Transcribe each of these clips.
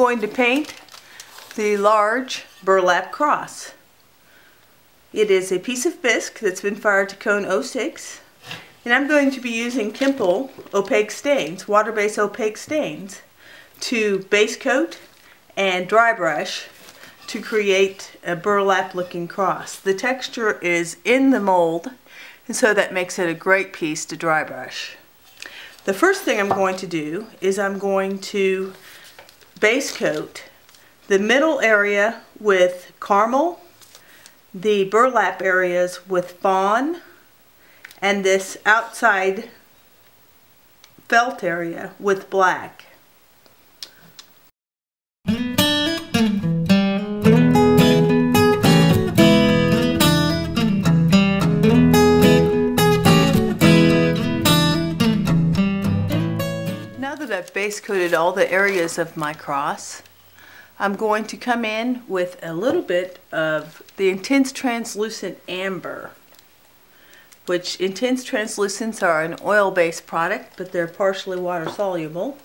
going to paint the large burlap cross. It is a piece of bisque that's been fired to cone 06, and I'm going to be using Kimple opaque stains, water-based opaque stains, to base coat and dry brush to create a burlap looking cross. The texture is in the mold, and so that makes it a great piece to dry brush. The first thing I'm going to do is I'm going to base coat the middle area with caramel, the burlap areas with fawn, and this outside felt area with black. Now that I've base coated all the areas of my cross, I'm going to come in with a little bit of the Intense Translucent Amber, which Intense Translucents are an oil-based product, but they're partially water-soluble.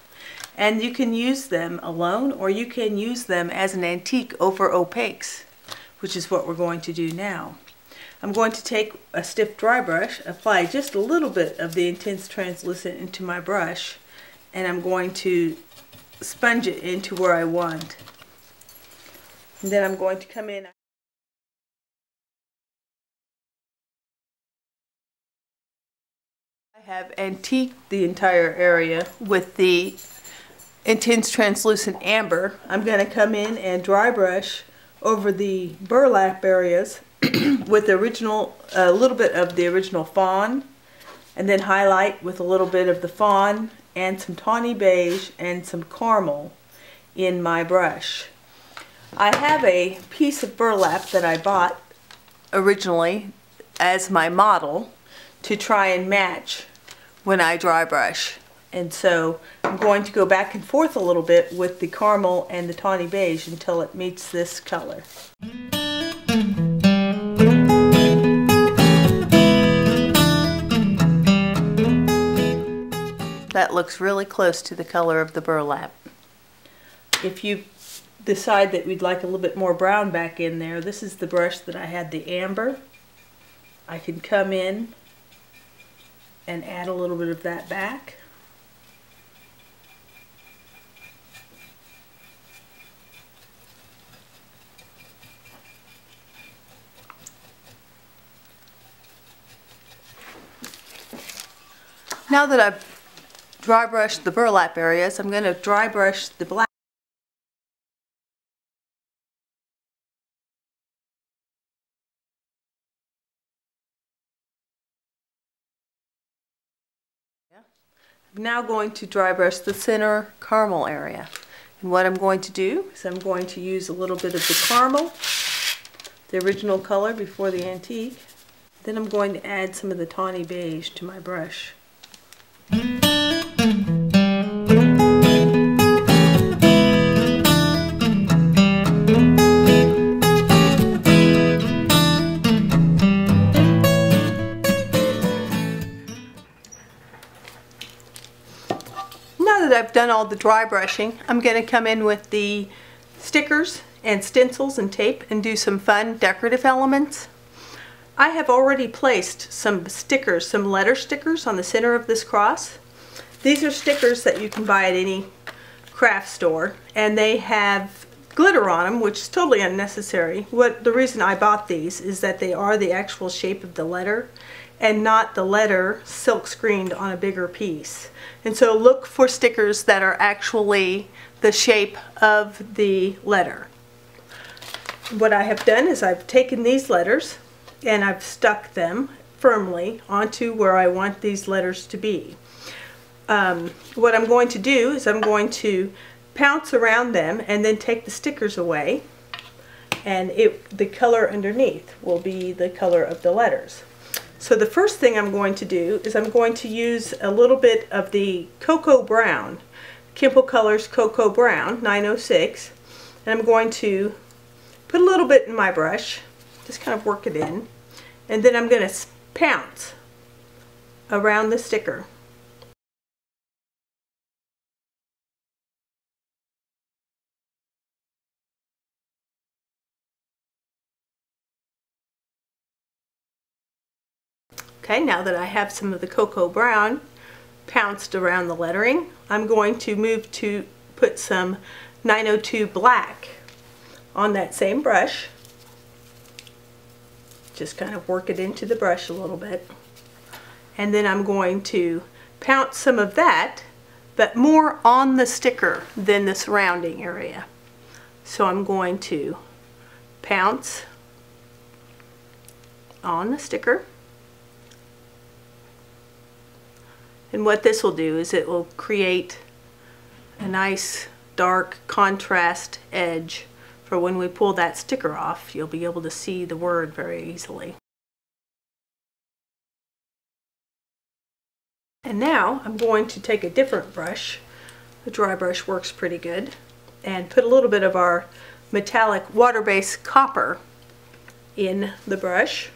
And you can use them alone, or you can use them as an antique over opaques, which is what we're going to do now. I'm going to take a stiff dry brush, apply just a little bit of the Intense Translucent into my brush, and I'm going to sponge it into where I want. And then I'm going to come in. I have antiqued the entire area with the Intense Translucent Amber. I'm going to come in and dry brush over the burlap areas with the original, a little bit of the original fawn, and then highlight with a little bit of the fawn and some tawny beige and some caramel in my brush. I have a piece of burlap that I bought originally as my model to try and match when I dry brush. And so I'm going to go back and forth a little bit with the caramel and the tawny beige until it meets this color. That looks really close to the color of the burlap. If you decide that we'd like a little bit more brown back in there, this is the brush that I had the amber. I can come in and add a little bit of that back. Now that I've dry brushed the burlap areas, I'm going to dry brush the black. I'm now going to dry brush the center caramel area. And what I'm going to do is I'm going to use a little bit of the caramel, the original color before the antique. Then I'm going to add some of the tawny beige to my brush. Now that I've done all the dry brushing, I'm going to come in with the stickers and stencils and tape and do some fun decorative elements. I have already placed some stickers, some letter stickers on the center of this cross. These are stickers that you can buy at any craft store, and they have glitter on them, which is totally unnecessary. The reason I bought these is that they are the actual shape of the letter and not the letter silk screened on a bigger piece. And so look for stickers that are actually the shape of the letter. What I have done is I've taken these letters and I've stuck them firmly onto where I want these letters to be. What I'm going to do is I'm going to pounce around them and then take the stickers away, and the color underneath will be the color of the letters. So the first thing I'm going to do is I'm going to use a little bit of the Cocoa Brown, Kimple Colors Cocoa Brown 906, and I'm going to put a little bit in my brush, just kind of work it in, and then I'm going to pounce around the sticker. Okay, now that I have some of the cocoa brown pounced around the lettering, I'm going to move to put some 902 black on that same brush. Just kind of work it into the brush a little bit. And then I'm going to pounce some of that, but more on the sticker than the surrounding area. So I'm going to pounce on the sticker. And what this will do is it will create a nice dark contrast edge for when we pull that sticker off. You'll be able to see the word very easily. And now I'm going to take a different brush. The dry brush works pretty good. And put a little bit of our metallic water-based copper in the brush.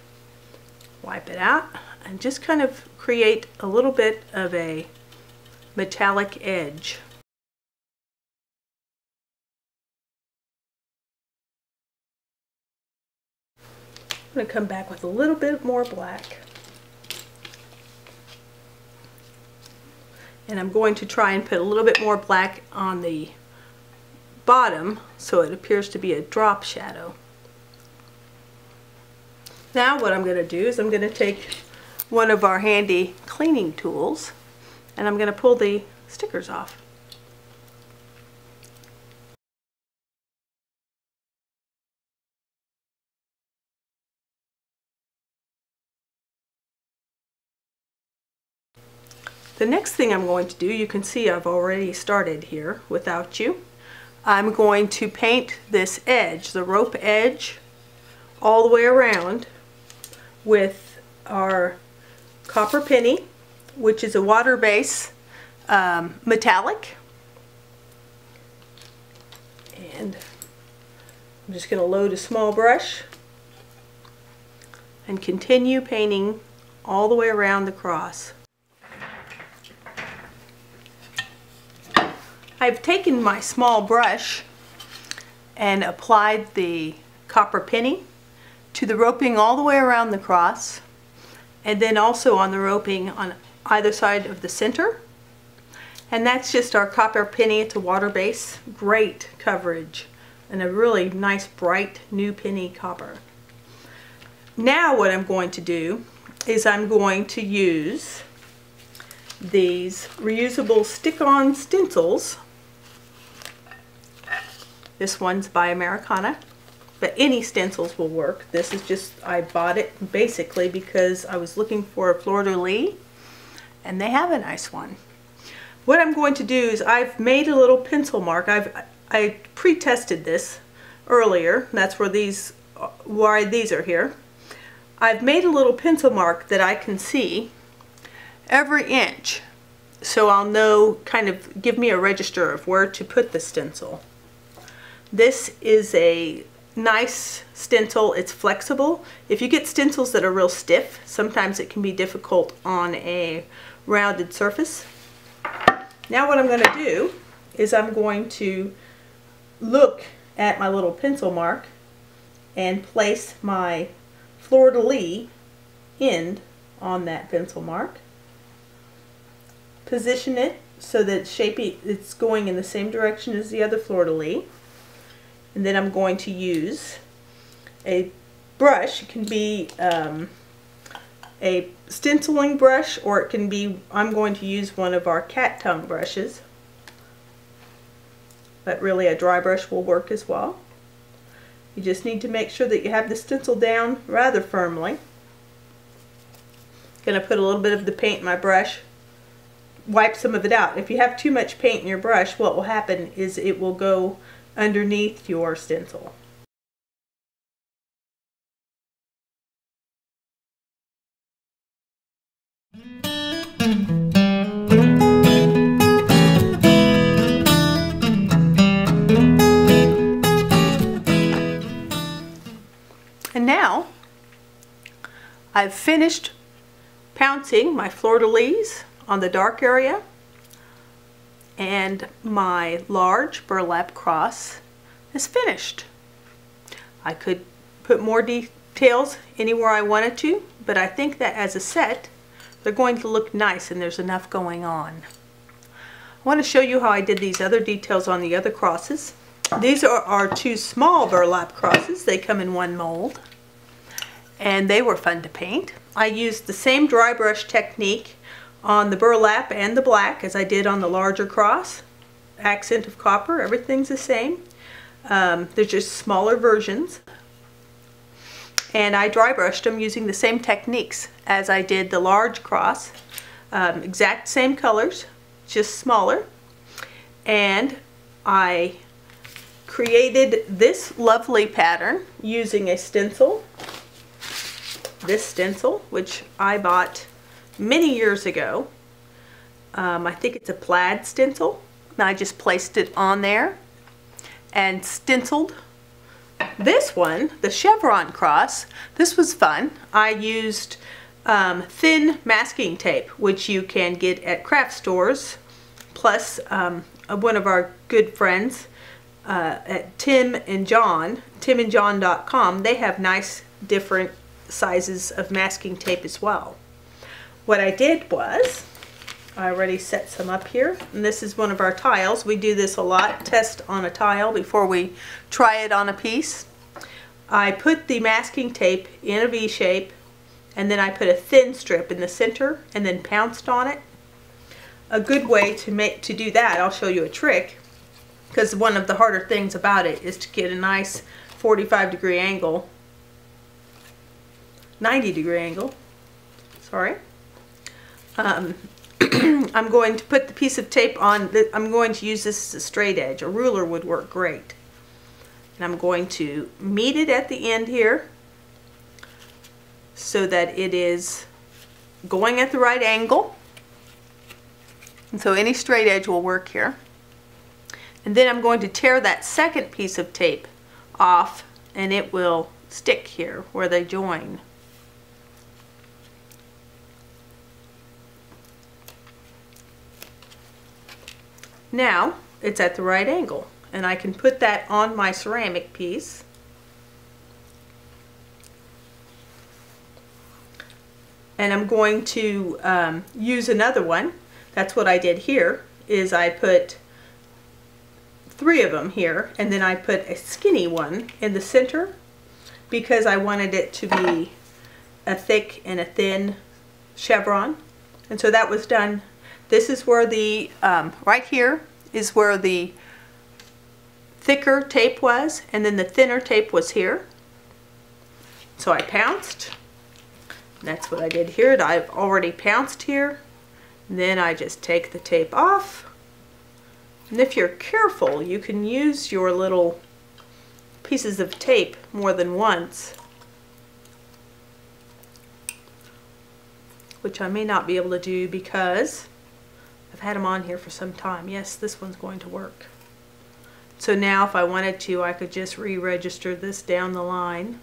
Wipe it out and just kind of create a little bit of a metallic edge. I'm going to come back with a little bit more black. And I'm going to try and put a little bit more black on the bottom so it appears to be a drop shadow. Now what I'm going to do is I'm going to take one of our handy cleaning tools and I'm going to pull the stickers off. The next thing I'm going to do, you can see I've already started here without you. I'm going to paint this edge, the rope edge, all the way around with our copper penny, which is a water-based metallic. And I'm just going to load a small brush and continue painting all the way around the cross. I've taken my small brush and applied the copper penny to the roping all the way around the cross, and then also on the roping on either side of the center. And that's just our copper penny. It's a water base, great coverage, and a really nice bright new penny copper. Now what I'm going to do is I'm going to use these reusable stick-on stencils. This one's by Americana, but any stencils will work. This is just, I bought it basically because I was looking for a fleur-de-lis, and they have a nice one. What I'm going to do is I've made a little pencil mark. I pre-tested this earlier. That's where why these are here. I've made a little pencil mark that I can see every inch, so I'll know, kind of give me a register of where to put the stencil. This is a nice stencil. It's flexible. If you get stencils that are real stiff, sometimes it can be difficult on a rounded surface. Now what I'm going to do is I'm going to look at my little pencil mark and place my fleur-de-lis end on that pencil mark. Position it so that it's going in the same direction as the other fleur-de-lis. And then I'm going to use a brush. It can be a stenciling brush, or it can be, I'm going to use one of our cat tongue brushes. But really a dry brush will work as well. You just need to make sure that you have the stencil down rather firmly. Going to put a little bit of the paint in my brush. Wipe some of it out. If you have too much paint in your brush, what will happen is it will go underneath your stencil. And now I've finished pouncing my fleur-de-lis on the dark area, and my large burlap cross is finished. I could put more detail details anywhere I wanted to, but I think that as a set, they're going to look nice and there's enough going on. I want to show you how I did these other details on the other crosses. These are our two small burlap crosses. They come in one mold, and they were fun to paint. I used the same dry brush technique on the burlap and the black as I did on the larger cross. Accent of copper, everything's the same. They're just smaller versions. And I dry brushed them using the same techniques as I did the large cross. Exact same colors, just smaller. And I created this lovely pattern using a stencil. This stencil, which I bought many years ago. I think it's a plaid stencil. And I just placed it on there and stenciled. This one, the chevron cross, this was fun. I used thin masking tape, which you can get at craft stores, plus one of our good friends at timandjohn.com. They have nice different sizes of masking tape as well. What I did was, I already set some up here, and this is one of our tiles. We do this a lot, test on a tile before we try it on a piece. I put the masking tape in a V shape, and then I put a thin strip in the center and then pounced on it. A good way to do that, I'll show you a trick, because one of the harder things about it is to get a nice 45-degree angle, 90-degree angle, sorry. I'm going to put the piece of tape on, I'm going to use this as a straight edge. A ruler would work great. And I'm going to meet it at the end here so that it is going at the right angle. And so any straight edge will work here. And then I'm going to tear that second piece of tape off, and it will stick here where they join. Now it's at the right angle, and I can put that on my ceramic piece. And I'm going to use another one. That's what I did here, is I put 3 of them here, and then I put a skinny one in the center because I wanted it to be a thick and a thin chevron. And so that was done. This is where the, right here is where the thicker tape was, and then the thinner tape was here. So I pounced. That's what I did here. I've already pounced here. Then I just take the tape off. And if you're careful, you can use your little pieces of tape more than once, which I may not be able to do because I've had them on here for some time. Yes, this one's going to work. So now if I wanted to, I could just re-register this down the line.